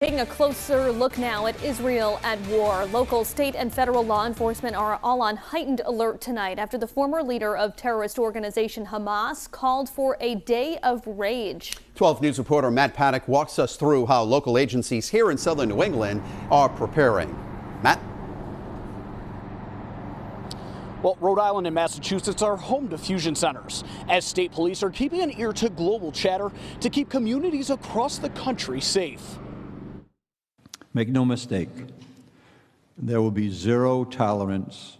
Taking a closer look now at Israel at war. Local, state, and federal law enforcement are all on heightened alert tonight after the former leader of terrorist organization Hamas called for a day of rage. 12 News reporter Matt Paddock walks us through how local agencies here in southern New England are preparing. Matt? Well, Rhode Island and Massachusetts are home to fusion centers, as state police are keeping an ear to global chatter to keep communities across the country safe. Make no mistake, there will be zero tolerance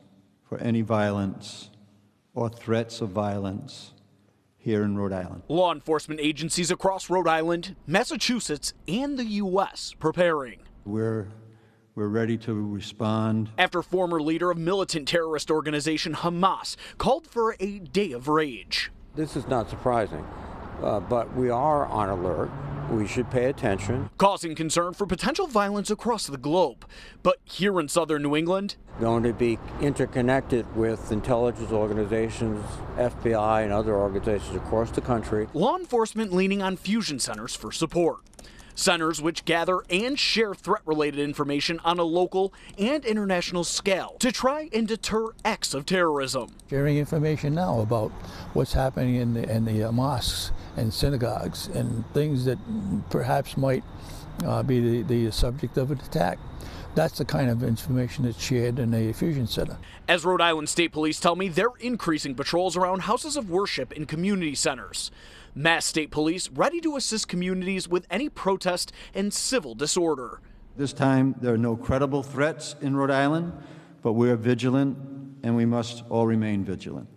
for any violence or threats of violence here in Rhode Island. Law enforcement agencies across Rhode Island, Massachusetts, and the U.S. preparing. We're ready to respond. After former leader of militant terrorist organization Hamas called for a day of rage. This is not surprising, but we are on alert. We should pay attention. Causing concern for potential violence across the globe. But here in southern New England, going to be interconnected with intelligence organizations, FBI, and other organizations across the country. Law enforcement leaning on fusion centers for support. Centers which gather and share threat-related information on a local and international scale to try and deter acts of terrorism. Sharing information now about what's happening in the mosques and synagogues and things that perhaps might be the subject of an attack. That's the kind of information that's shared in a fusion center. As Rhode Island State Police tell me, they're increasing patrols around houses of worship and community centers. Mass State Police ready to assist communities with any protest and civil disorder. This time, there are no credible threats in Rhode Island, but we're vigilant, and we must all remain vigilant.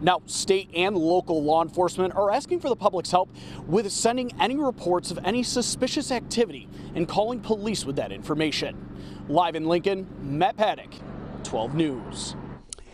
Now, state and local law enforcement are asking for the public's help with sending any reports of any suspicious activity and calling police with that information. Live in Lincoln, Matt Paddock, 12 News.